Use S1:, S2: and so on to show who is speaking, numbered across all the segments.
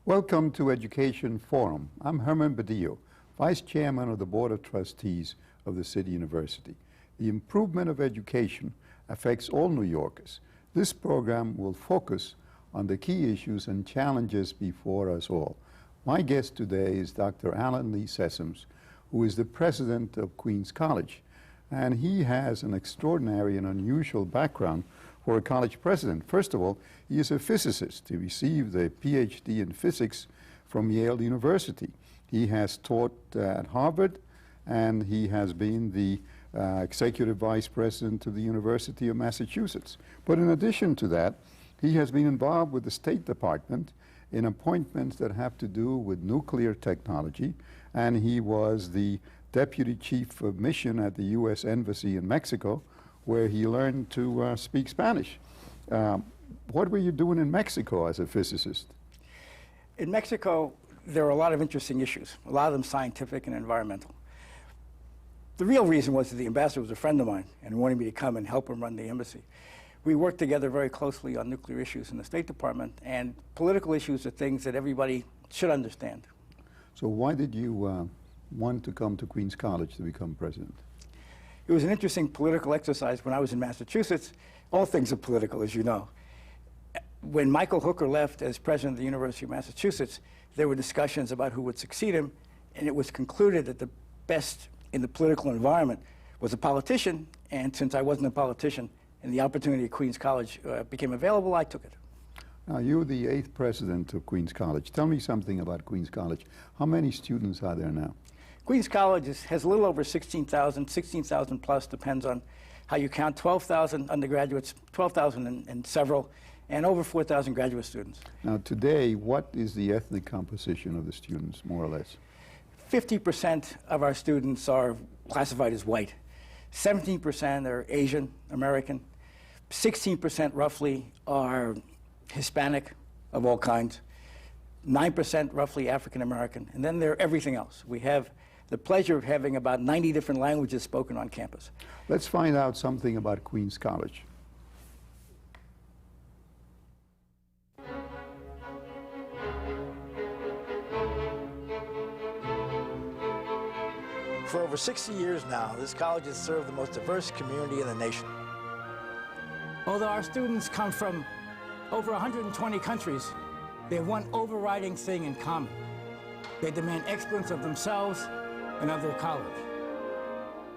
S1: Welcome to Education Forum. I'm Herman Badillo, Vice Chairman of the Board of Trustees of the City University. The improvement of education affects all New Yorkers. This program will focus on the key issues and challenges before us all. My guest today is Dr. Lee Sessoms, who is the president of Queens College. And he has an extraordinary and unusual background for a college president. First of all, he is a physicist. He received a PhD in physics from Yale University. He has taught at Harvard, and he has been the executive vice president of the University of Massachusetts. But in addition to that, he has been involved with the State Department in appointments that have to do with nuclear technology, and he was the deputy chief of mission at the U.S. Embassy in Mexico, where he learned to speak Spanish. What were you doing in Mexico as a physicist?
S2: In Mexico, there are a lot of interesting issues, a lot of them scientific and environmental. The real reason was that the ambassador was a friend of mine and wanted me to come and help him run the embassy. We worked together very closely on nuclear issues in the State Department, and political issues are things that everybody should understand.
S1: So why did you want to come to Queens College to become president?
S2: It was an interesting political exercise when I was in Massachusetts. All things are political, as you know. When Michael Hooker left as president of the University of Massachusetts, there were discussions about who would succeed him, and it was concluded that the best in the political environment was a politician, and since I wasn't a politician and the opportunity at Queens College became available, I took it.
S1: Now, you're the 8th president of Queens College. Tell me something about Queens College. How many students are there now?
S2: Queens College has a little over 16,000 plus, depends on how you count, 12,000 undergraduates, 12,000 and several, and over 4,000 graduate students.
S1: Now today, what is the ethnic composition of the students, more or less?
S2: 50% of our students are classified as white. 17% are Asian American. 16% roughly are Hispanic of all kinds. 9% roughly African American. And then they're everything else. We have the pleasure of having about 90 different languages spoken on campus.
S1: Let's find out something about Queens College.
S3: For over 60 years now, this college has served the most diverse community in the nation.
S2: Although our students come from over 120 countries, they have one overriding thing in common. They demand excellence of themselves and of their college.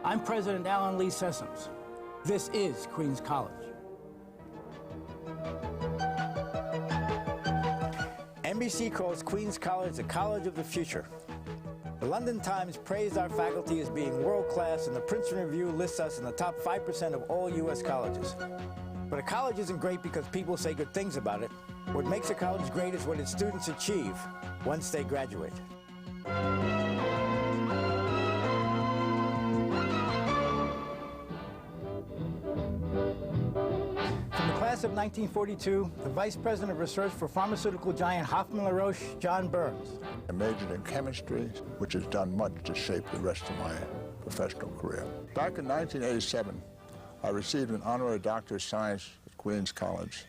S2: I'm President Lee Sessoms. This is Queens College.
S3: NBC calls Queens College the college of the future. The London Times praised our faculty as being world-class, and the Princeton Review lists us in the top 5% of all U.S. colleges. But a college isn't great because people say good things about it. What makes a college great is what its students achieve once they graduate. From the class of 1942, the Vice President of Research for pharmaceutical giant Hoffman-La Roche, John Burns.
S4: I majored in chemistry, which has done much to shape the rest of my professional career. Back in 1987, I received an honorary Doctor of Science at Queens College.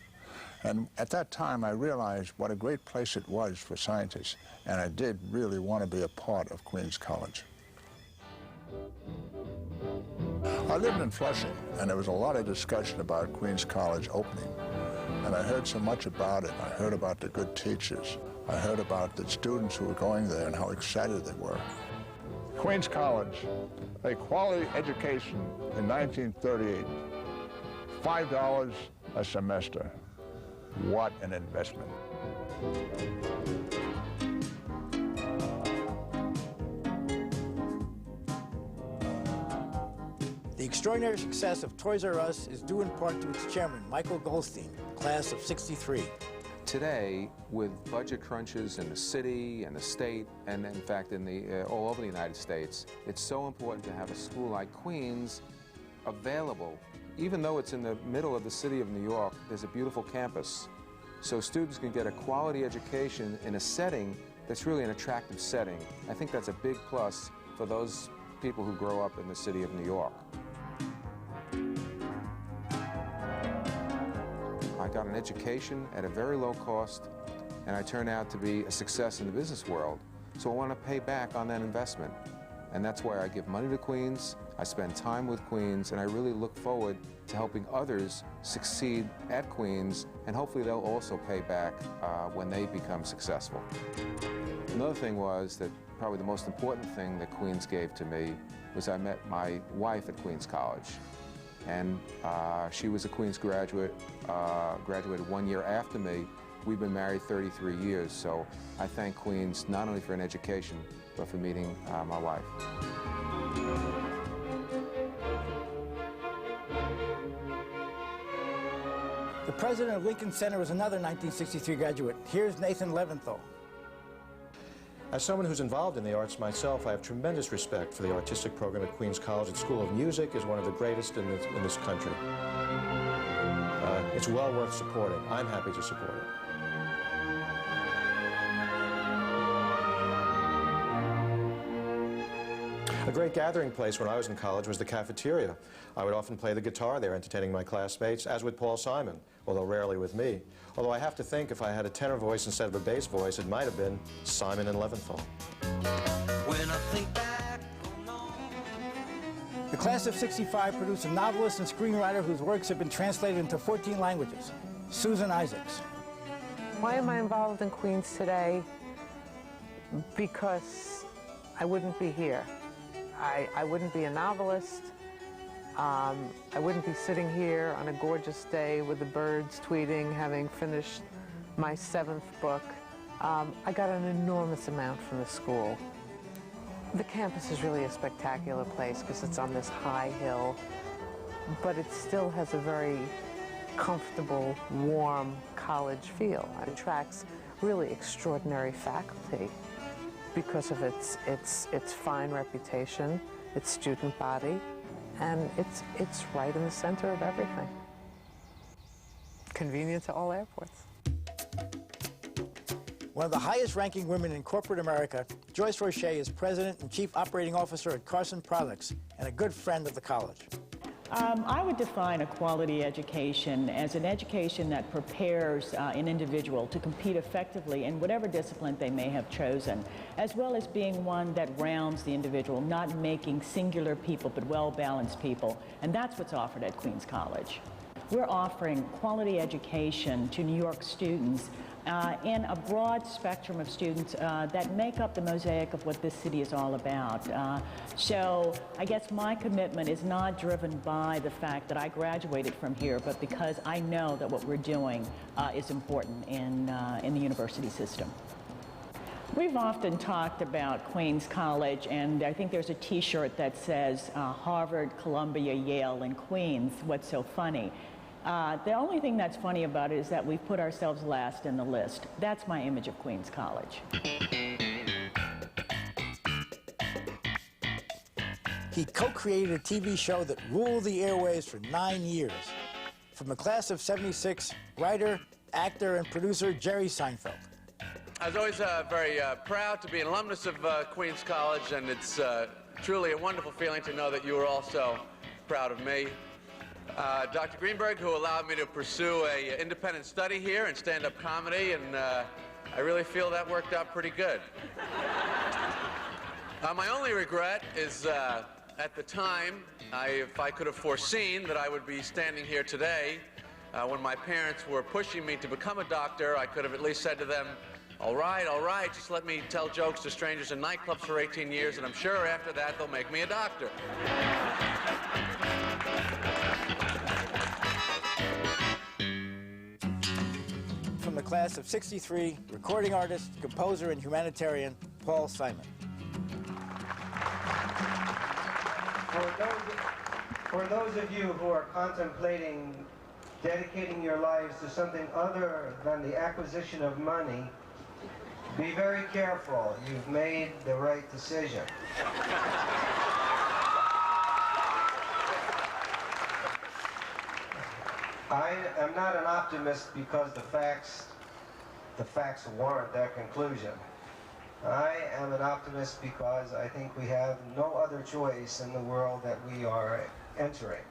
S4: And at that time, I realized what a great place it was for scientists, and I did really want to be a part of Queens College. I lived in Flushing, and there was a lot of discussion about Queens College opening. And I heard so much about it. I heard about the good teachers. I heard about the students who were going there and how excited they were. Queens College, a quality education in 1938, $5 a semester. What an investment.
S3: The extraordinary success of Toys R Us is due in part to its chairman, Michael Goldstein, class of '63.
S5: Today, with budget crunches in the city and the state, and in fact all over the United States, it's so important to have a school like Queens available. Even though it's in the middle of the city of New York, there's a beautiful campus. So students can get a quality education in a setting that's really an attractive setting. I think that's a big plus for those people who grow up in the city of New York. I got an education at a very low cost, and I turned out to be a success in the business world. So I want to pay back on that investment. And that's why I give money to Queens, I spend time with Queens, and I really look forward to helping others succeed at Queens, and hopefully they'll also pay back when they become successful. Another thing was that probably the most important thing that Queens gave to me was I met my wife at Queens College. And she was a Queens graduate, graduated 1 year after me. We've been married 33 years, so I thank Queens not only for an education, but for meeting my wife.
S2: The president of Lincoln Center was another 1963 graduate. Here's Nathan Leventhal.
S6: As someone who's involved in the arts myself, I have tremendous respect for the artistic program at Queens College. The School of Music is one of the greatest in this country. It's well worth supporting. I'm happy to support it. A great gathering place when I was in college was the cafeteria. I would often play the guitar there, entertaining my classmates, as would Paul Simon, although rarely with me. Although I have to think if I had a tenor voice instead of a bass voice, it might have been Simon and Leventhal.
S3: When I think back,
S2: The class of '65 produced a novelist and screenwriter whose works have been translated into 14 languages, Susan Isaacs.
S7: Why am I involved in Queens today? Because I wouldn't be here. I wouldn't be a novelist. I wouldn't be sitting here on a gorgeous day with the birds tweeting, having finished my 7th book. I got an enormous amount from the school. The campus is really a spectacular place because it's on this high hill, but it still has a very comfortable, warm college feel. It attracts really extraordinary faculty because of its fine reputation, its student body, and it's right in the center of everything. Convenient to all airports.
S2: One of the highest-ranking women in corporate America, Joyce Roche is President and Chief Operating Officer at Carson Products and a good friend of the college.
S8: I would define a quality education as an education that prepares an individual to compete effectively in whatever discipline they may have chosen, as well as being one that rounds the individual, not making singular people, but well-balanced people. And that's what's offered at Queens College. We're offering quality education to New York students in a broad spectrum of students that make up the mosaic of what this city is all about. So I guess my commitment is not driven by the fact that I graduated from here, but because I know that what we're doing is important in the university system. We've often talked about Queens College, and I think there's a T-shirt that says Harvard, Columbia, Yale, and Queens. What's so funny? The only thing that's funny about it is that we've put ourselves last in the list. That's my image of Queens College.
S2: He co-created a TV show that ruled the airwaves for 9 years. From the class of '76, writer, actor, and producer Jerry Seinfeld.
S9: I was always very proud to be an alumnus of Queens College, and it's truly a wonderful feeling to know that you are also proud of me. Dr. Greenberg, who allowed me to pursue an independent study here in stand-up comedy, and I really feel that worked out pretty good. My only regret is at the time, if I could have foreseen that I would be standing here today, when my parents were pushing me to become a doctor, I could have at least said to them, all right, just let me tell jokes to strangers in nightclubs for 18 years, and I'm sure after that they'll make me a doctor.
S2: From the class of '63, recording artist, composer, and humanitarian Paul Simon.
S10: For those of you who are contemplating dedicating your lives to something other than the acquisition of money, be very careful. You've made the right decision. I am not an optimist because the facts warrant that conclusion. I am an optimist because I think we have no other choice in the world that we are entering.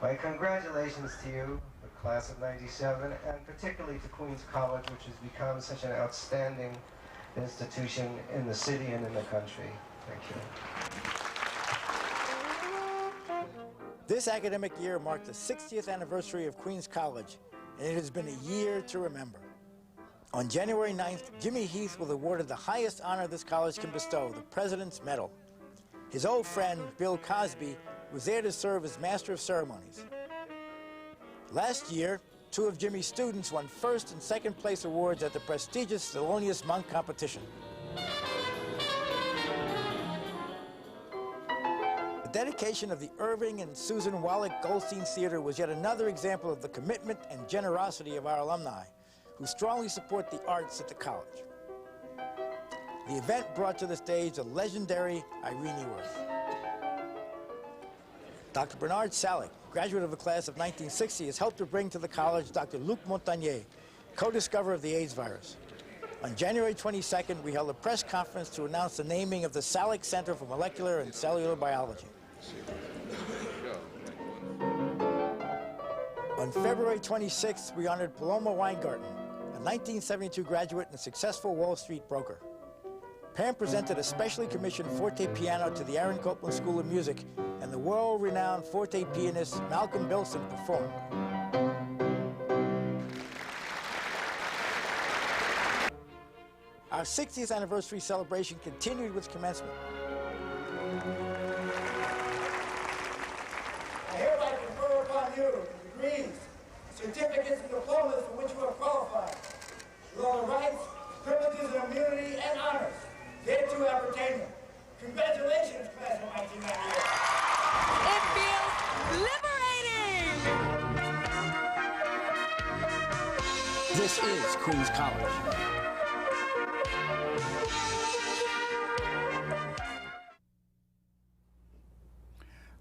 S10: My congratulations to you, the class of '97, and particularly to Queens College, which has become such an outstanding institution in the city and in the country. Thank you.
S3: This academic year marked the 60th anniversary of Queens College, and it has been a year to remember. On January 9th, Jimmy Heath was awarded the highest honor this college can bestow, the President's Medal. His old friend, Bill Cosby, was there to serve as Master of Ceremonies. Last year, two of Jimmy's students won first and second place awards at the prestigious Thelonious Monk competition. The dedication of the Irving and Susan Wallach Goldstein Theater was yet another example of the commitment and generosity of our alumni, who strongly support the arts at the college. The event brought to the stage the legendary Irene Worth. Dr. Bernard Salick, graduate of the class of 1960, has helped to bring to the college Dr. Luc Montagnier, co-discoverer of the AIDS virus. On January 22nd, we held a press conference to announce the naming of the Salick Center for Molecular and Cellular Biology. On February 26th, we honored Paloma Weingarten, a 1972 graduate and a successful Wall Street broker. Pam presented a specially commissioned forte piano to the Aaron Copland School of Music, and the world-renowned forte pianist Malcolm Bilson performed. Our 60th anniversary celebration continued with commencement.
S11: I hereby confer upon you degrees, certificates, and diplomas for which you are qualified, with all the rights, privileges, and immunity and honors thereto appertaining. Congratulations, class of 1998.
S12: It feels liberating!
S3: This is Queens College.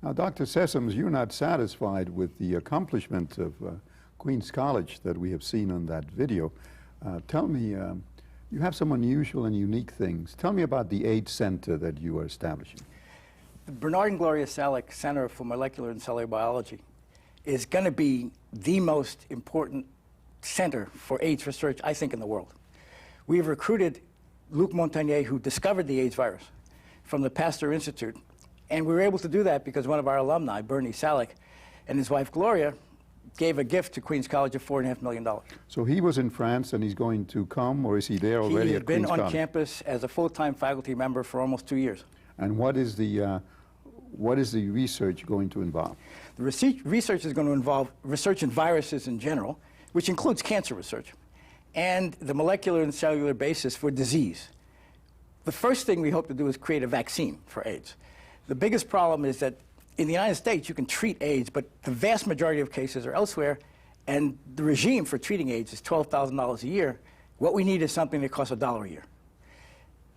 S1: Now, Dr. Sessoms, you're not satisfied with the accomplishment of Queens College that we have seen on that video. Tell me, you have some unusual and unique things. Tell me about the AIDS Center that you are establishing.
S2: The Bernard and Gloria Salick Center for Molecular and Cellular Biology is going to be the most important center for AIDS research, I think, in the world. We have recruited Luc Montagnier, who discovered the AIDS virus, from the Pasteur Institute. And we were able to do that because one of our alumni, Bernie Salick, and his wife, Gloria, gave a gift to Queens College of $4.5 million.
S1: So he was in France and he's going to come, or is he there already at Queens College?
S2: He has been on campus as a full-time faculty member for almost 2 years.
S1: And what is the research going to involve?
S2: The research is going to involve research in viruses in general, which includes cancer research, and the molecular and cellular basis for disease. The first thing we hope to do is create a vaccine for AIDS. The biggest problem is that in the United States, you can treat AIDS, but the vast majority of cases are elsewhere, and the regime for treating AIDS is $12,000 a year. What we need is something that costs $1 a year.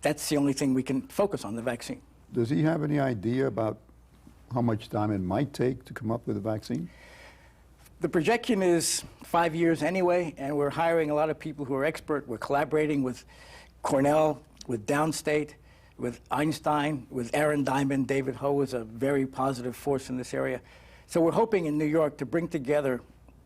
S2: That's the only thing we can focus on, the vaccine.
S1: Does he have any idea about how much time it might take to come up with a vaccine?
S2: The projection is 5 years anyway, and we're hiring a lot of people who are expert. We're collaborating with Cornell, with Downstate, with Einstein, with Aaron Diamond. David Ho is a very positive force in this area. So we're hoping in New York to bring together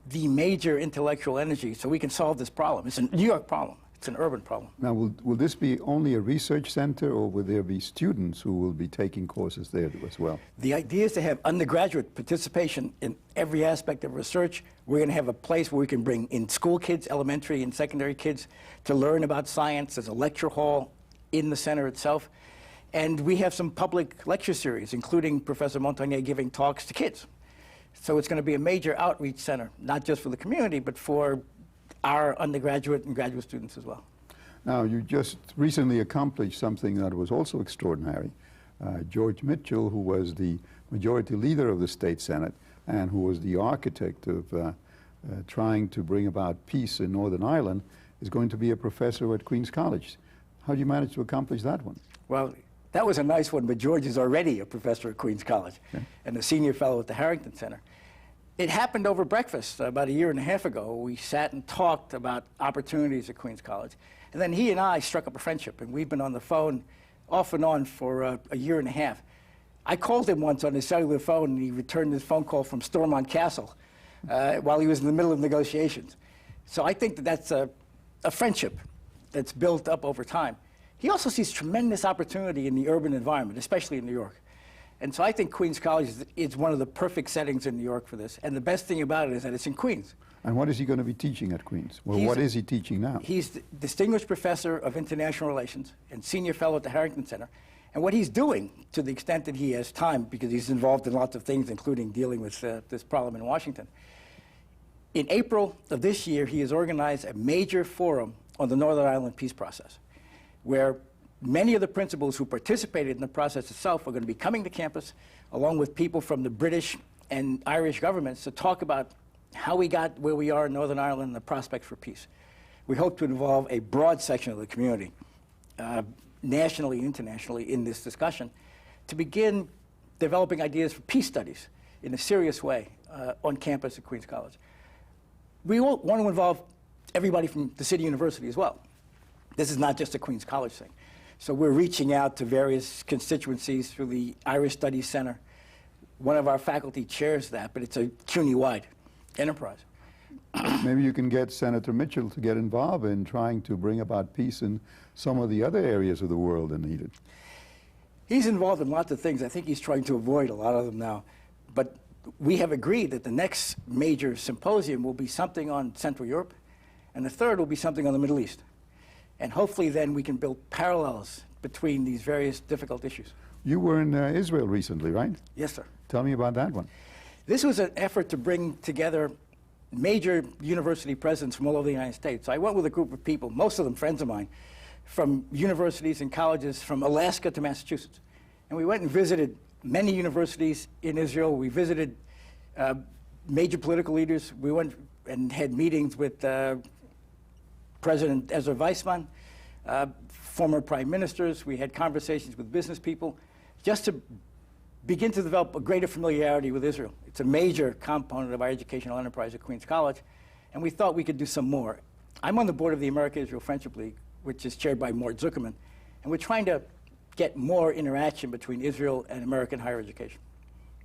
S2: the major intellectual energy so we can solve this problem. It's a New York problem. It's an urban problem.
S1: Now, will this be only a research center, or will there be students who will be taking courses there as well?
S2: The idea is to have undergraduate participation in every aspect of research. We're going to have a place where we can bring in school kids, elementary and secondary kids, to learn about science. There's a lecture hall in the center itself. And we have some public lecture series, including Professor Montagnier giving talks to kids. So it's going to be a major outreach center, not just for the community, but for our undergraduate and graduate students as well.
S1: Now, you just recently accomplished something that was also extraordinary. George Mitchell, who was the majority leader of the state Senate and who was the architect of trying to bring about peace in Northern Ireland, is going to be a professor at Queens College. How did you manage to accomplish that one?
S2: Well, that was a nice one, but George is already a professor at Queens College and a senior fellow at the Harrington Center. It happened over breakfast about 1.5 years ago. We sat and talked about opportunities at Queens College. And then he and I struck up a friendship, and we've been on the phone off and on for 1.5 years. I called him once on his cellular phone, and he returned his phone call from Stormont Castle, while he was in the middle of negotiations. So I think that that's a friendship that's built up over time. He also sees tremendous opportunity in the urban environment, especially in New York. And so I think Queens College is one of the perfect settings in New York for this. And the best thing about it is that it's in Queens.
S1: And what is he going to be teaching at Queens? Well, what is he teaching now?
S2: He's the Distinguished Professor of International Relations and Senior Fellow at the Harrington Center. And what he's doing, to the extent that he has time, because he's involved in lots of things, including dealing with this problem in Washington, in April of this year, he has organized a major forum on the Northern Ireland peace process, where many of the principals who participated in the process itself are going to be coming to campus, along with people from the British and Irish governments, to talk about how we got where we are in Northern Ireland and the prospects for peace. We hope to involve a broad section of the community, nationally and internationally, in this discussion, to begin developing ideas for peace studies in a serious way on campus at Queens College. We want to involve everybody from the City University as well. This is not just a Queens College thing. So we're reaching out to various constituencies through the Irish Studies Center. One of our faculty chairs that, but it's a CUNY-wide enterprise.
S1: Maybe you can get Senator Mitchell to get involved in trying to bring about peace in some of the other areas of the world that need it.
S2: He's involved in lots of things. I think he's trying to avoid a lot of them now. But we have agreed that the next major symposium will be something on Central Europe, and the third will be something on the Middle East. And hopefully then we can build parallels between these various difficult issues.
S1: You were in Israel recently, right?
S2: Yes, sir.
S1: Tell me about that one.
S2: This was an effort to bring together major university presidents from all over the United States. So I went with a group of people, most of them friends of mine, from universities and colleges from Alaska to Massachusetts. And we went and visited many universities in Israel. We visited major political leaders. We went and had meetings with President Ezra Weizmann, former prime ministers. We had conversations with business people, just to begin to develop a greater familiarity with Israel. It's a major component of our educational enterprise at Queens College, and we thought we could do some more. I'm on the board of the America-Israel Friendship League, which is chaired by Mort Zuckerman, and we're trying to get more interaction between Israel and American higher education.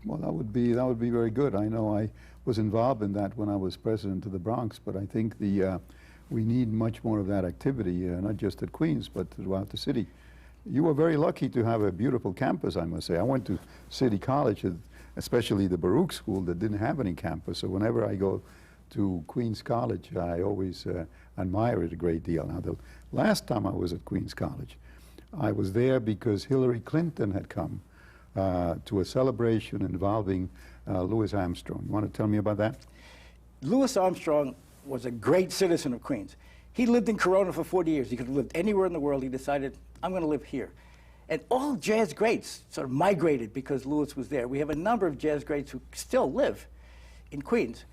S1: Well, that would be very good. I know I was involved in that when I was president of the Bronx, but I think we need much more of that activity, not just at Queens, but throughout the city. You were very lucky to have a beautiful campus, I must say. I went to City College, especially the Baruch School, that didn't have any campus. So whenever I go to Queens College, I always admire it a great deal. Now, the last time I was at Queens College, I was there because Hillary Clinton had come to a celebration involving Louis Armstrong. You want to tell me about that?
S2: Louis Armstrong was a great citizen of Queens. He lived in Corona for 40 years. He could have lived anywhere in the world. He decided, I'm going to live here. And all jazz greats sort of migrated because Louis was there. We have a number of jazz greats who still live in Queens.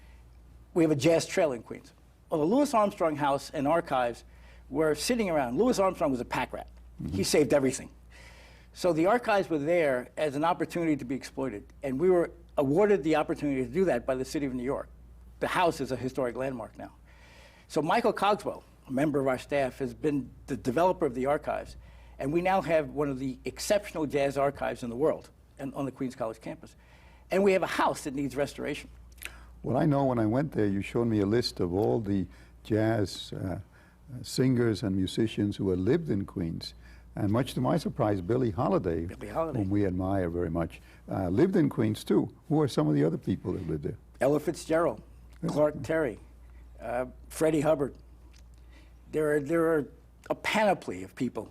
S2: We have a jazz trail in Queens. Well, the Louis Armstrong House and Archives were sitting around. Louis Armstrong was a pack rat. Mm-hmm. He saved everything. So the archives were there as an opportunity to be exploited. And we were awarded the opportunity to do that by the city of New York. The house is a historic landmark now. So Michael Cogswell, a member of our staff, has been the developer of the archives. And we now have one of the exceptional jazz archives in the world and on the Queens College campus. And we have a house that needs restoration.
S1: Well, I know when I went there, you showed me a list of all the jazz singers and musicians who had lived in Queens. And much to my surprise, Billie Holiday, whom we admire very much, lived in Queens too. Who are some of the other people that lived there?
S2: Ella Fitzgerald, Clark Terry, Freddie Hubbard. There are a panoply of people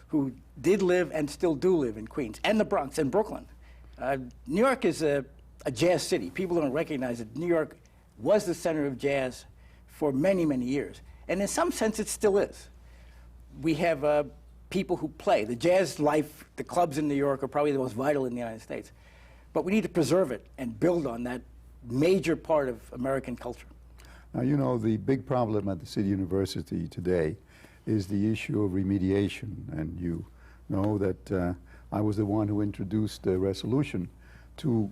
S2: who did live and still do live in Queens, and the Bronx, and Brooklyn. New York is a jazz city. People don't recognize it. New York was the center of jazz for many, many years. And in some sense, it still is. We have people who play. The jazz life, the clubs in New York are probably the most vital in the United States. But we need to preserve it and build on that major part of American culture.
S1: Now, you know, the big problem at the City University today is the issue of remediation. And you know that I was the one who introduced a resolution to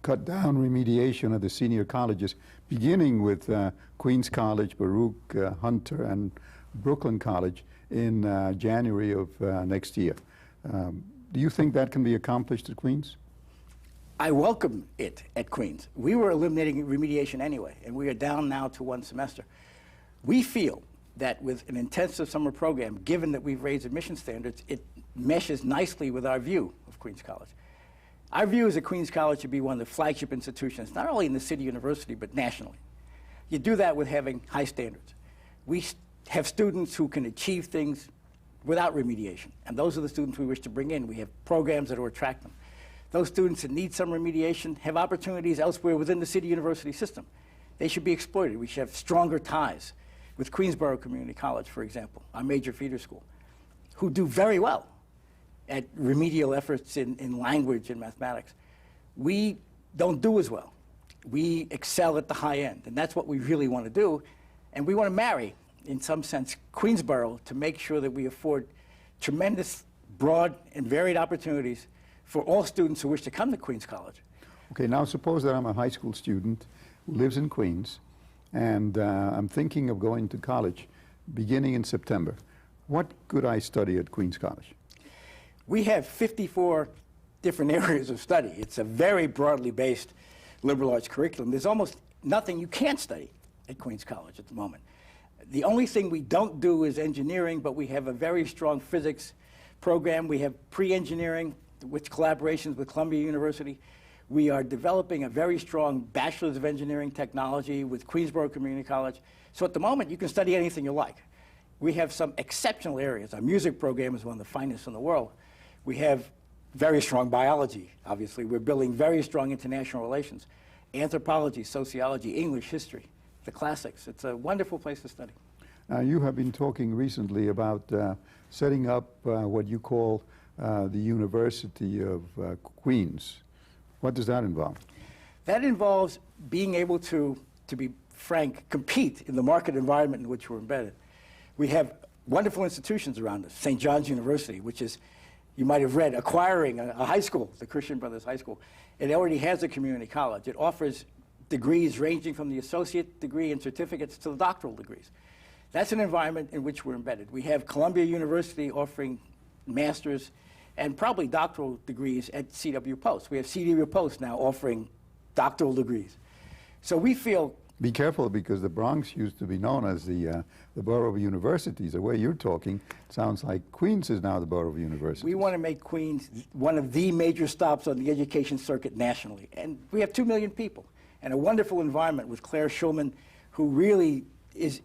S1: cut down remediation at the senior colleges, beginning with Queens College, Baruch, Hunter, and Brooklyn College in January of next year. Do you think that can be accomplished at Queens?
S2: I welcome it at Queens. We were eliminating remediation anyway, and we are down now to 1 semester. We feel that with an intensive summer program, given that we've raised admission standards, it meshes nicely with our view of Queens College. Our view is that Queens College should be one of the flagship institutions, not only in the city university, but nationally. You do that with having high standards. We have students who can achieve things without remediation, and those are the students we wish to bring in. We have programs that will attract them. Those students that need some remediation have opportunities elsewhere within the city university system. They should be exploited. We should have stronger ties with Queensborough Community College, for example, our major feeder school, who do very well at remedial efforts in language and mathematics. We don't do as well. We excel at the high end, and that's what we really want to do. And we want to marry, in some sense, Queensborough to make sure that we afford tremendous, broad, and varied opportunities for all students who wish to come to Queens College.
S1: Okay, now suppose that I'm a high school student who lives in Queens, and I'm thinking of going to college beginning in September. What could I study at Queens College?
S2: We have 54 different areas of study. It's a very broadly based liberal arts curriculum. There's almost nothing you can't study at Queens College at the moment. The only thing we don't do is engineering, but we have a very strong physics program. We have pre-engineering with collaborations with Columbia University. We are developing a very strong Bachelor's of Engineering Technology with Queensborough Community College. So at the moment, you can study anything you like. We have some exceptional areas. Our music program is one of the finest in the world. We have very strong biology, obviously. We're building very strong international relations, anthropology, sociology, English, history, the classics. It's a wonderful place to study.
S1: You have been talking recently about setting up what you call the University of Queens. What does that involve?
S2: That involves being able to be frank, compete in the market environment in which we're embedded. We have wonderful institutions around us. St. John's University, which is, you might have read, acquiring a high school, the Christian Brothers High School. It already has a community college. It offers degrees ranging from the associate degree and certificates to the doctoral degrees. That's an environment in which we're embedded. We have Columbia University offering master's and probably doctoral degrees at CW Post. We have CW Post now offering doctoral degrees. So we feel...
S1: Be careful, because the Bronx used to be known as the borough of universities. The way you're talking, it sounds like Queens is now the borough of universities.
S2: We want to make Queens one of the major stops on the education circuit nationally. And we have 2 million people and a wonderful environment with Claire Schulman, who really is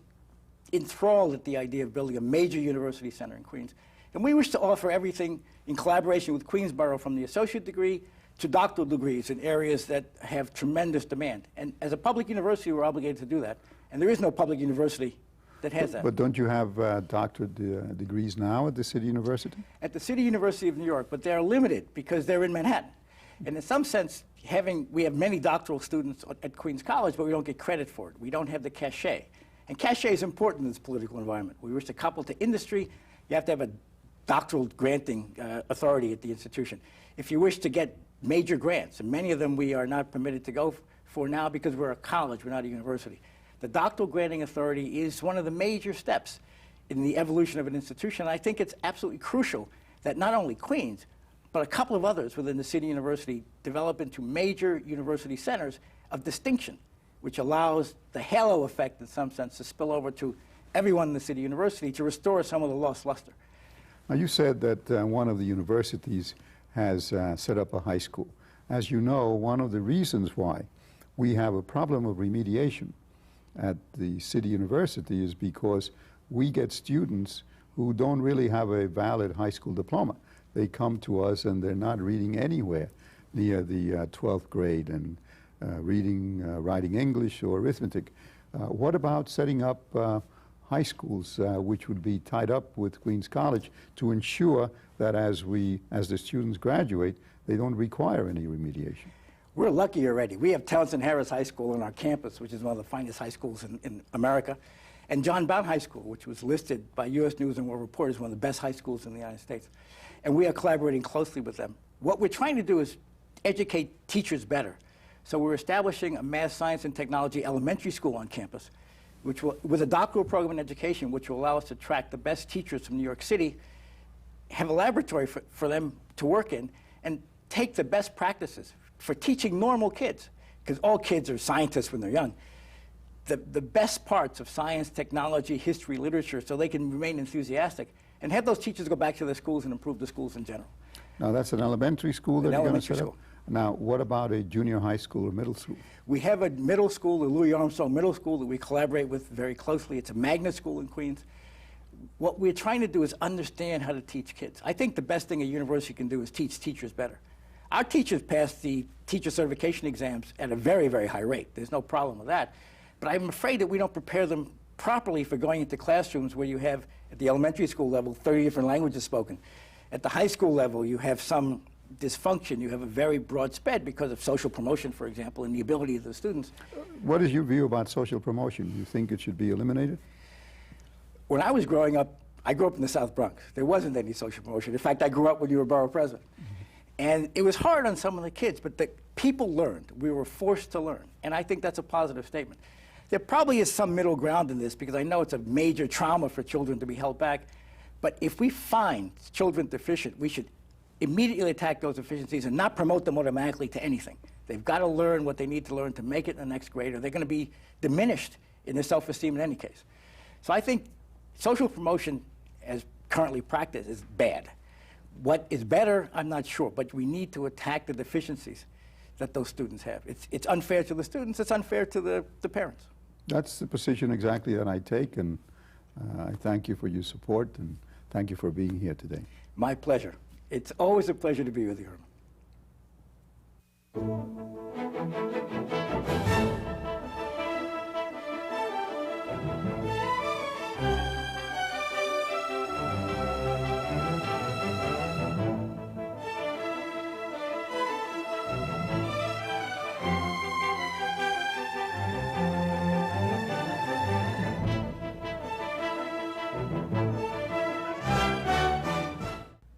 S2: enthralled at the idea of building a major university center in Queens. And we wish to offer everything in collaboration with Queensborough, from the associate degree to doctoral degrees in areas that have tremendous demand. And as a public university, we're obligated to do that. And there is no public university that has that.
S1: But don't you have doctorate degrees now at the City University?
S2: At the City University of New York, but they're limited because they're in Manhattan. And in some sense, we have many doctoral students at Queens College, but we don't get credit for it. We don't have the cachet. And cachet is important in this political environment. We wish to couple to industry. You have to have a doctoral granting authority at the institution. If you wish to get major grants, and many of them we are not permitted to go for now because we're a college, we're not a university. The doctoral granting authority is one of the major steps in the evolution of an institution. I think it's absolutely crucial that not only Queens, but a couple of others within the City University develop into major university centers of distinction, which allows the halo effect, in some sense, to spill over to everyone in the City University to restore some of the lost luster.
S1: Now, you said that one of the universities has set up a high school. As you know, one of the reasons why we have a problem of remediation at the City University is because we get students who don't really have a valid high school diploma. They come to us and they're not reading anywhere near the 12th grade and reading, writing English or arithmetic. What about setting up high schools which would be tied up with Queens College to ensure that as the students graduate, they don't require any remediation?
S2: We're lucky already. We have Townsend Harris High School on our campus, which is one of the finest high schools in America, and John Bowne High School, which was listed by U.S. News and World Report as one of the best high schools in the United States. And we are collaborating closely with them. What we're trying to do is educate teachers better. So we're establishing a math, science, and technology elementary school on campus, which will, with a doctoral program in education, which will allow us to attract the best teachers from New York City, have a laboratory for them to work in, and take the best practices, for teaching normal kids, because all kids are scientists when they're young, the best parts of science, technology, history, literature, so they can remain enthusiastic, and have those teachers go back to their schools and improve the schools in general.
S1: Now, that's an elementary school that
S2: An
S1: you're going to
S2: elementary
S1: set up?
S2: school.
S1: Now, what about a junior high school or middle school?
S2: We have a middle school, the Louis Armstrong Middle School, that we collaborate with very closely. It's a magnet school in Queens. What we're trying to do is understand how to teach kids. I think the best thing a university can do is teach teachers better. Our teachers pass the teacher certification exams at a very, very high rate. There's no problem with that. But I'm afraid that we don't prepare them properly for going into classrooms where you have, at the elementary school level, 30 different languages spoken. At the high school level, you have some dysfunction. You have a very broad spread because of social promotion, for example, and the ability of the students.
S1: What is your view about social promotion? Do you think it should be eliminated?
S2: When I was growing up, I grew up in the South Bronx. There wasn't any social promotion. In fact, I grew up when you were borough president. And it was hard on some of the kids, but the people learned. We were forced to learn. And I think that's a positive statement. There probably is some middle ground in this, because I know it's a major trauma for children to be held back. But if we find children deficient, we should immediately attack those deficiencies and not promote them automatically to anything. They've got to learn what they need to learn to make it in the next grade, or they're going to be diminished in their self-esteem in any case. So I think social promotion, as currently practiced, is bad. What is better, I'm not sure, but we need to attack the deficiencies that those students have. It's unfair to the students, it's unfair to the parents.
S1: That's the position exactly that I take, and I thank you for your support, and thank you for being here today.
S2: My pleasure. It's always a pleasure to be with you, Herman.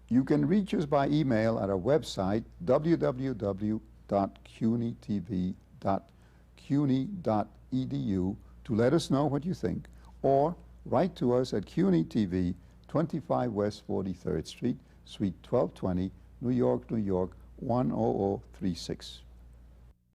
S1: You can reach us by email at our website, www.cunytv.cuny.edu, to let us know what you think, or write to us at CUNY TV, 25 West 43rd Street, Suite 1220, New York, New York, 10036.